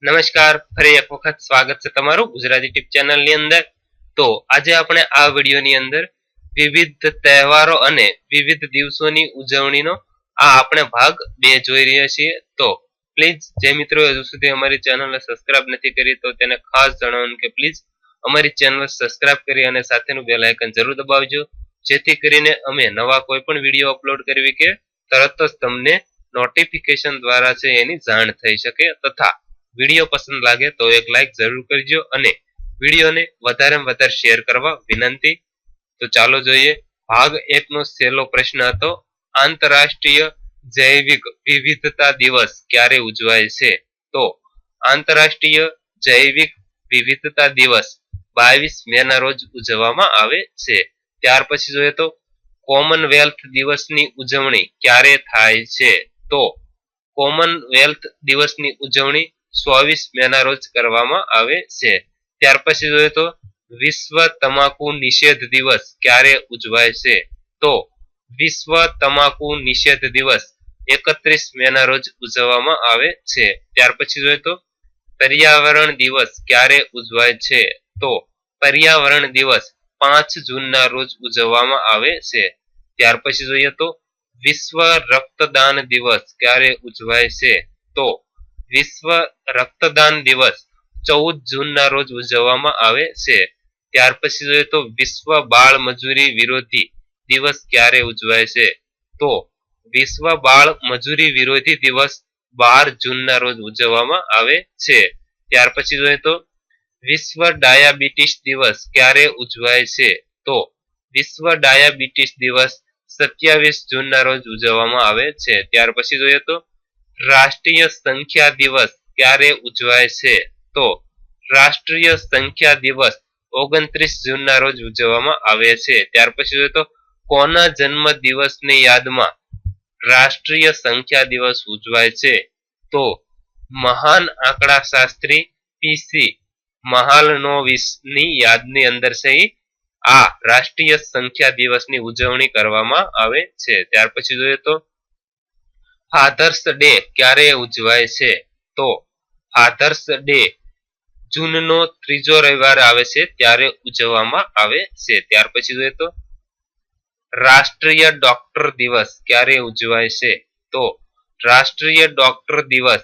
નમસ્કાર, ફરી એક વખત સ્વાગત છે તમારું ગુજરાતી ટીપ ચેનલ ની અંદર। તો આજે આપણે આ વિડીયોની અંદર વિવિધ તહેવારો અને વિવિધ દિવસોની ઉજવણીનો આ આપણે ભાગ 2 જોઈ રહ્યા છીએ। તો પ્લીઝ જે મિત્રો હજુ સુધી અમારી ચેનલને સબસ્ક્રાઇબ નથી કરી તો તેને ખાસ જણાવવાનું કે પ્લીઝ અમારી ચેનલ સબસ્ક્રાઇબ કરી અને સાથેનું બેલ આઇકન જરૂર દબાવજો, જેથી કરીને અમે નવા કોઈ પણ વિડીયો અપલોડ કરવી કે તરત જ તમને નોટિફિકેશન દ્વારા છે એની જાણ થઈ શકે। તથા વિડીયો પસંદ લાગે તો એક લાઈક જરૂર કરજો અને વિડીયોને વધારેમાં વધારે શેર કરવા વિનંતી। તો ચાલો જોઈએ। ભાગ 1 નો છેલ્લો પ્રશ્ન હતો, આંતરરાષ્ટ્રીય જૈવિક વિવિધતા દિવસ ક્યારે ઉજવાય છે? તો આંતરરાષ્ટ્રીય જૈવિક વિવિધતા દિવસ 22 મે ના રોજ ઉજવવામાં આવે છે। ત્યાર પછી જોઈએ તો કોમનવેલ્થ દિવસની ઉજવણી ક્યારે થાય છે? તો કોમનવેલ્થ દિવસની ઉજવણી 24 મે ના રોજ કરવામાં આવે છે। ત્યાર પછી જોઈએ તો વિશ્વ તમાકુ નિષેધ દિવસ ક્યારે ઉજવાય છે? તો વિશ્વ તમાકુ નિષેધ દિવસ 31 મે ના રોજ ઉજવવામાં આવે છે। ત્યાર પછી જોઈએ તો પર્યાવરણ દિવસ ક્યારે ઉજવાય છે? તો પર્યાવરણ દિવસ 5 જૂન ના રોજ ઉજવવામાં આવે છે। ત્યાર પછી જોઈએ તો વિશ્વ રક્તદાન દિવસ ક્યારે ઉજવાય છે? તો વિશ્વ રક્તદાન દિવસ 14 જૂન ના રોજ ઉજવવામાં આવે છે। ત્યાર પછી જોઈએ તો વિશ્વ બાળ મજૂરી વિરોધી દિવસ ક્યારે ઉજવાય છે? તો વિશ્વ બાળ મજૂરી વિરોધી દિવસ 12 જૂન ના રોજ ઉજવવામાં આવે છે। ત્યાર પછી જોઈએ તો વિશ્વ ડાયાબિટીસ દિવસ ક્યારે ઉજવાય છે? તો વિશ્વ ડાયાબિટીસ દિવસ 27 જૂન ના રોજ ઉજવવામાં આવે છે। ત્યાર પછી જોઈએ તો રાષ્ટ્રીય સંખ્યા દિવસ ક્યારે ઉજવાય છે? તો રાષ્ટ્રીય સંખ્યા દિવસ 29 જૂન ના રોજ ઉજવવામાં આવે છે। ત્યાર પછી જોઈએ તો કોના જન્મ દિવસની યાદમાં રાષ્ટ્રીય સંખ્યા દિવસ ઉજવાય છે? તો મહાન આંકડા શાસ્ત્રી પીસી મહાલનોવિસ ની યાદની અંદર છે આ રાષ્ટ્રીય સંખ્યા દિવસની ઉજવણી કરવામાં આવે છે। ત્યાર પછી જોઈએ તો ફાધર્સ ડે ક્યારે ઉજવાય છે? તો ફાધર્સ ડે જૂનનો 3જો રવિવાર આવે છે ત્યારે ઉજવવામાં આવે છે। ત્યાર પછી જોઈએ તો રાષ્ટ્રીય ડોક્ટર દિવસ ક્યારે ઉજવાય છે? તો રાષ્ટ્રીય ડોક્ટર દિવસ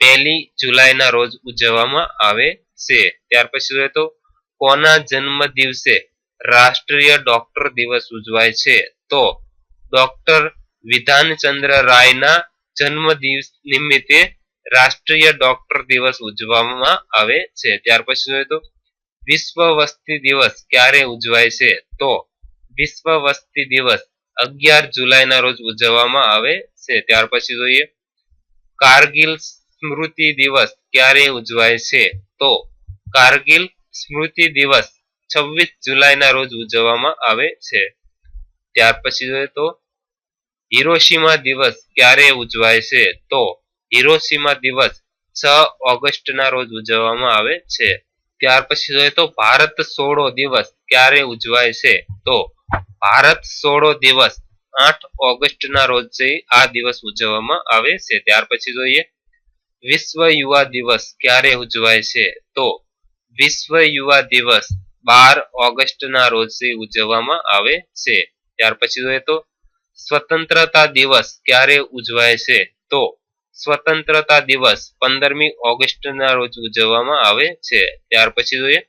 1 જુલાઈ ના રોજ ઉજવવામાં આવે છે। ત્યાર પછી જોઈએ તો કોના જન્મ દિવસે રાષ્ટ્રીય ડોક્ટર દિવસ ઉજવાય છે? તો ડોક્ટર વિધાનચંદ્ર રાયના જન્મ દિવસ નિમિત્તે રાષ્ટ્રીય ડોક્ટર દિવસ ઉજવવામાં આવે છે। ત્યાર પછી જોઈએ તો વિશ્વ વસ્તી દિવસ ક્યારે ઉજવાય છે? તો વિશ્વ વસ્તી દિવસ 11 જુલાઈ ના રોજ ઉજવવામાં આવે છે। ત્યાર પછી જોઈએ કારગિલ સ્મૃતિ દિવસ ક્યારે ઉજવાય છે? તો કારગિલ સ્મૃતિ દિવસ 26 જુલાઈ ના રોજ ઉજવવામાં આવે છે। ત્યાર પછી જોઈએ તો હિરોશિમા દિવસ ક્યારે ઉજવાય છે? તો હિરોશિમા દિવસ 6 ઓગસ્ટ ના રોજ ઉજવવામાં આવે છે। ત્યાર પછી જોઈએ તો ભારત છોડો દિવસ ક્યારે ઉજવાય છે? તો ભારત છોડો દિવસ 8 ઓગસ્ટ ના રોજ આ દિવસ ઉજવવામાં આવે છે। ત્યાર પછી જોઈએ વિશ્વ યુવા દિવસ ક્યારે ઉજવાય છે? તો વિશ્વ યુવા દિવસ 12 ઓગસ્ટ ના રોજ ઉજવવામાં આવે છે। ત્યાર પછી જોઈએ તો સ્વતંત્રતા દિવસ ક્યારે ઉજવાય છે? તો સ્વતંત્રતા દિવસ 15મી ઓગસ્ટ ના રોજ ઉજવવામાં આવે છે। ત્યાર પછી જોઈએ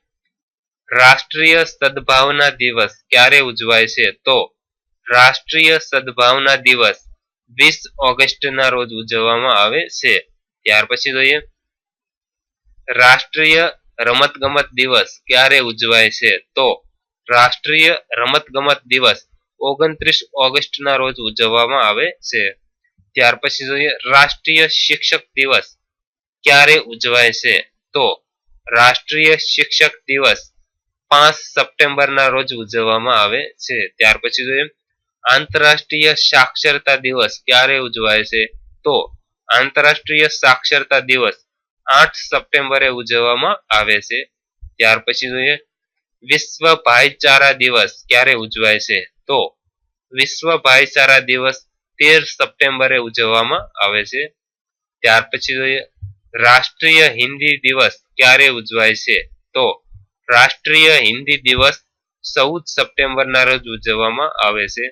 રાષ્ટ્રીય સદભાવના દિવસ ક્યારે ઉજવાય છે? તો રાષ્ટ્રીય સદભાવના દિવસ 20 ઓગસ્ટ ના રોજ ઉજવવામાં આવે છે। ત્યાર પછી જોઈએ રાષ્ટ્રીય રમતગમત દિવસ ક્યારે ઉજવાય છે? તો રાષ્ટ્રીય રમતગમત દિવસ 29 ઓગસ્ટ ના રોજ ઉજવવામાં આવે છે। ત્યાર પછી જોઈએ રાષ્ટ્રીય શિક્ષક દિવસ ક્યારે ઉજવાય છે? તો રાષ્ટ્રીય શિક્ષક દિવસ 5 સપ્ટેમ્બર ના રોજ ઉજવવામાં આવે છે। ત્યાર પછી જોઈએ આંતરરાષ્ટ્રીય સાક્ષરતા દિવસ ક્યારે ઉજવાય છે? તો આંતરરાષ્ટ્રીય સાક્ષરતા દિવસ 8 સપ્ટેમ્બરે ઉજવવામાં આવે છે। ત્યાર પછી જોઈએ વિશ્વ ભાઈચારા દિવસ ક્યારે ઉજવાય છે? તો વિશ્વ ભાઈચારા દિવસ 13 સપ્ટેમ્બરે ઉજવવામાં આવે છે। ત્યાર પછી જોઈએ રાષ્ટ્રીય હિન્દી દિવસ ક્યારે ઉજવાય છે? તો રાષ્ટ્રીય હિન્દી દિવસ 14 સપ્ટેમ્બરના રોજ ઉજવવામાં આવે છે.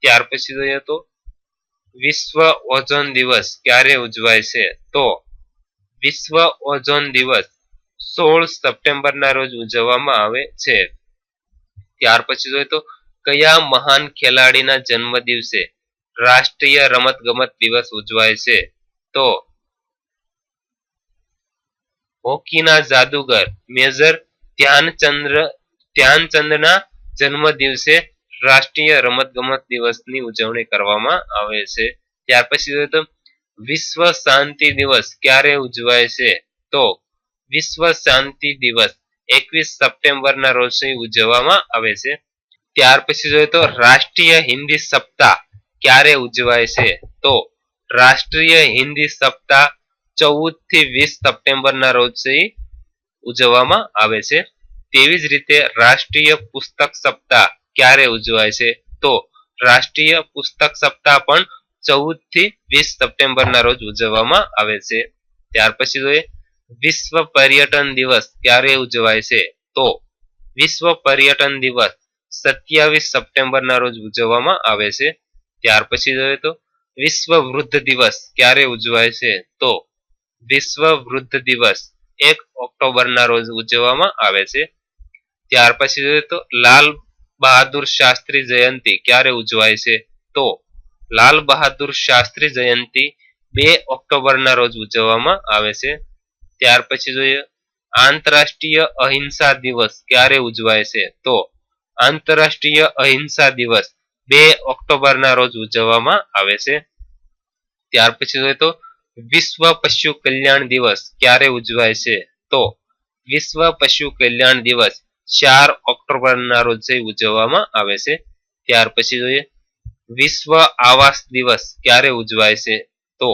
ત્યાર પછી જોઈએ તો વિશ્વ ઓઝોન દિવસ ક્યારે ઉજવાય છે? તો વિશ્વ ઓઝોન દિવસ 16 સપ્ટેમ્બરના રોજ ઉજવવામાં આવે છે. ત્યાર પછી જોઈએ તો કયા મહાન ખેલાડીના જન્મ દિવસે રાષ્ટ્રીય રમતગમત દિવસ ઉજવાય છે? તો હોકીના જાદુગર મેજર ધ્યાનચંદના જન્મ દિવસે રાષ્ટ્રીય રમતગમત દિવસની ઉજવણી કરવામાં આવે છે. ત્યાર પછી જોઈએ તો વિશ્વ શાંતિ દિવસ ક્યારે ઉજવાય છે? તો વિશ્વ શાંતિ દિવસ 21 સપ્ટેમ્બરના રોજ ઉજવવામાં આવે છે. ત્યાર પછી જોઈએ તો રાષ્ટ્રીય હિન્દી સપ્તાહ ક્યારે ઉજવાય છે? તો રાષ્ટ્રીય હિન્દી સપ્તાહ 14 થી 20 સપ્ટેમ્બરના રોજ ઉજવવામાં આવે છે. તેવી જ રીતે રાષ્ટ્રીય પુસ્તક સપ્તાહ ક્યારે ઉજવાય છે? તો રાષ્ટ્રીય પુસ્તક સપ્તાહ પણ 14 થી 20 સપ્ટેમ્બરના રોજ ઉજવવામાં આવે છે. ત્યાર પછી જોઈએ વિશ્વ પર્યટન દિવસ ક્યારે ઉજવાય છે? તો વિશ્વ પર્યટન દિવસ 27 સપ્ટેમ્બરના રોજ ઉજવવામાં આવે છે. ત્યાર પછી જોઈએ તો વિશ્વ વૃદ્ધ દિવસ ક્યારે ઉજવાય છે? તો વિશ્વ વૃદ્ધ દિવસ 1 ઓક્ટોબરના રોજ ઉજવવામાં આવે છે. ત્યાર પછી જોઈએ તો લાલ બહાદુર શાસ્ત્રી જયંતિ ક્યારે ઉજવાય છે? તો લાલ બહાદુર શાસ્ત્રી જયંતિ 2 ઓક્ટોબરના રોજ ઉજવવામાં આવે છે. ત્યાર પછી જોઈએ આંતરરાષ્ટ્રીય અહિંસા દિવસ ક્યારે ઉજવાય છે? તો આંતરરાષ્ટ્રીય અહિંસા દિવસ 2 ઓક્ટોબરના રોજ ઉજવવામાં આવે છે. ત્યાર પછી જોઈએ તો વિશ્વ પશુ કલ્યાણ દિવસ ક્યારે ઉજવાય છે? તો વિશ્વ પશુ કલ્યાણ દિવસ 4 ઓક્ટોબરના રોજ ઉજવવામાં આવે છે. ત્યાર પછી જોઈએ વિશ્વ આવાસ દિવસ ક્યારે ઉજવાય છે? તો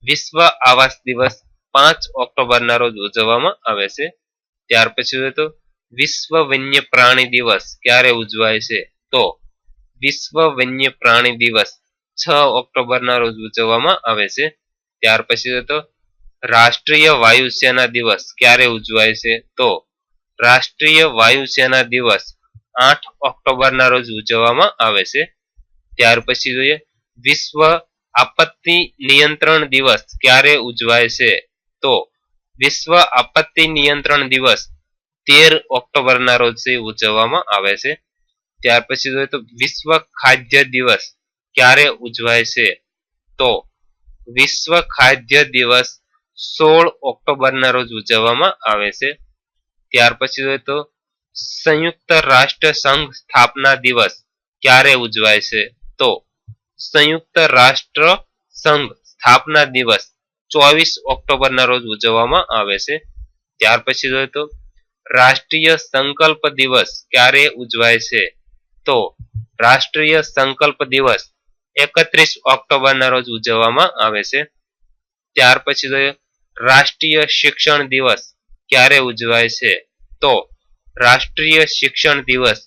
વિશ્વ આવાસ દિવસ 5 ઓક્ટોબરના રોજ ઉજવવામાં આવે છે. ત્યાર પછી જોઈએ તો વિશ્વ વન્ય પ્રાણી દિવસ ક્યારે ઉજવાય છે? તો વિશ્વ વન્ય પ્રાણી દિવસ 6 ઓક્ટોબરના રોજ ઉજવવામાં આવે છે. ત્યાર પછી તો રાષ્ટ્રીય વાયુસેના દિવસ ક્યારે ઉજવાય છે? તો રાષ્ટ્રીય વાયુસેના દિવસ 8 ઓક્ટોબરના રોજ ઉજવવામાં આવે છે. ત્યાર પછી જોઈએ વિશ્વ આપત્તિ નિયંત્રણ દિવસ ક્યારે ઉજવાય છે? તો વિશ્વ આપત્તિ નિયંત્રણ દિવસ 13 ઓક્ટોબરના રોજ ઉજવવામાં આવે છે. ત્યાર પછી જોઈએ તો વિશ્વ ખાદ્ય દિવસ ક્યારે ઉજવાય છે? તો વિશ્વ ખાદ્ય દિવસ 16 ઓક્ટોબરના રોજ ઉજવવામાં આવે છે. ત્યાર પછી જોઈએ તો સંયુક્ત રાષ્ટ્ર સંઘ સ્થાપના દિવસ ક્યારે ઉજવાય છે? તો સંયુક્ત રાષ્ટ્ર સંઘ સ્થાપના દિવસ 24 ઓક્ટોબરના રોજ ઉજવવામાં આવે છે. ત્યાર પછી જોઈએ તો રાષ્ટ્રીય સંકલ્પ દિવસ ક્યારે ઉજવાય છે? તો રાષ્ટ્રીય સંકલ્પ દિવસ 31 ઓક્ટોબરના રોજ ઉજવવામાં આવે છે. ત્યાર પછી જોઈએ રાષ્ટ્રીય શિક્ષણ દિવસ ક્યારે ઉજવાય છે? તો રાષ્ટ્રીય શિક્ષણ દિવસ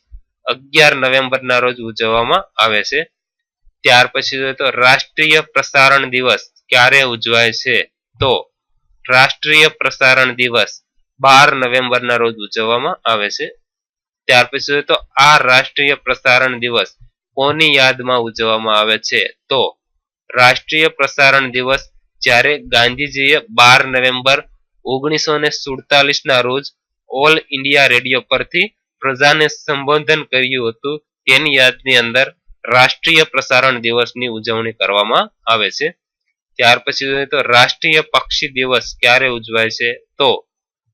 11 નવેમ્બરના રોજ ઉજવવામાં આવે છે. ત્યાર પછી જોઈએ તો રાષ્ટ્રીય પ્રસારણ દિવસ ક્યારે ઉજવાય છે? તો રાષ્ટ્રીય પ્રસારણ દિવસ 12 નવેમ્બરના રોજ ઉજવવામાં આવે છે. ત્યાર પછી જોઈએ તો આ રાષ્ટ્રીય પ્રસારણ દિવસ કોની યાદમાં ઉજવવામાં આવે છે? તો રાષ્ટ્રીય પ્રસારણ દિવસ જ્યારે ગાંધીજીએ 12 નવેમ્બર 1947 ના રોજ ઓલ ઇન્ડિયા રેડિયો પરથી પ્રજાને સંબોધન કર્યું હતું તેની યાદની અંદર રાષ્ટ્રીય પ્રસારણ દિવસની ઉજવણી કરવામાં આવે છે. ત્યાર પછી જોઈએ તો રાષ્ટ્રીય પક્ષી દિવસ ક્યારે ઉજવાય છે? તો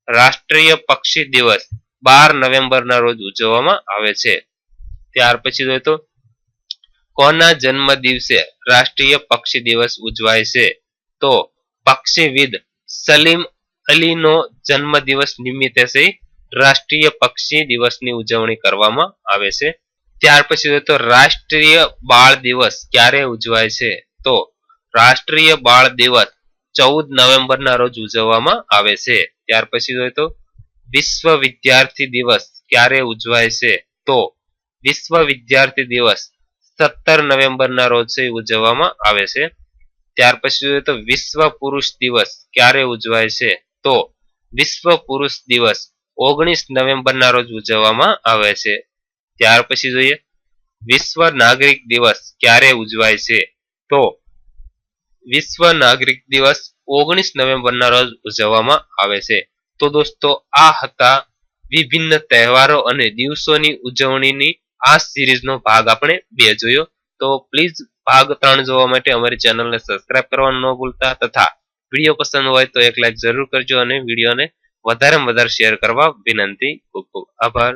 રાષ્ટ્રીય પક્ષી દિવસ 12 નવેમ્બરના રોજ ઉજવવામાં આવે છે. ત્યાર પછી જોઈએ તો કોના જન્મ દિવસે રાષ્ટ્રીય પક્ષી દિવસ ઉજવાય છે? તો પક્ષીવિદ સલીમ અલીનો જન્મ દિવસ નિમિત્તે રાષ્ટ્રીય પક્ષી દિવસની ઉજવણી કરવામાં આવે છે. ત્યાર પછી જોઈએ તો રાષ્ટ્રીય બાળ દિવસ ક્યારે ઉજવાય છે? તો રાષ્ટ્રીય બાળ દિવસ 14 નવેમ્બરના રોજ ઉજવવામાં આવે છે. ત્યાર પછી જોઈએ તો વિશ્વ વિદ્યાર્થી દિવસ ક્યારે ઉજવાય છે? તો વિશ્વ વિદ્યાર્થી દિવસ 17 નવેમ્બરના રોજ ઉજવવામાં આવે છે. ત્યાર પછી જોઈએ તો વિશ્વ પુરુષ દિવસ ક્યારે ઉજવાય છે? તો વિશ્વ પુરુષ દિવસ 19 નવેમ્બરના રોજ ઉજવવામાં આવે છે. ત્યાર પછી જોઈએ વિશ્વ નાગરિક દિવસ ક્યારે ઉજવાય છે? તો વિશ્વ નાગરિક દિવસ 19 નવેમ્બરના રોજ ઉજવવામાં આવે છે. તો દોસ્તો આ હતા વિભિન્ન તહેવારો અને દિવસોની ઉજવણીની આ સિરીઝનો ભાગ આપણે 2 જોયો. તો પ્લીઝ ભાગ 3 જોવા માટે અમારી ચેનલને સબસ્ક્રાઇબ કરવાનું ન ભૂલતા તથા વિડીયો પસંદ હોય તો એક લાઈક જરૂર કરજો અને વિડીયોને વધારેમાં વધારે શેર કરવા વિનંતી. ખૂબ ખૂબ આભાર.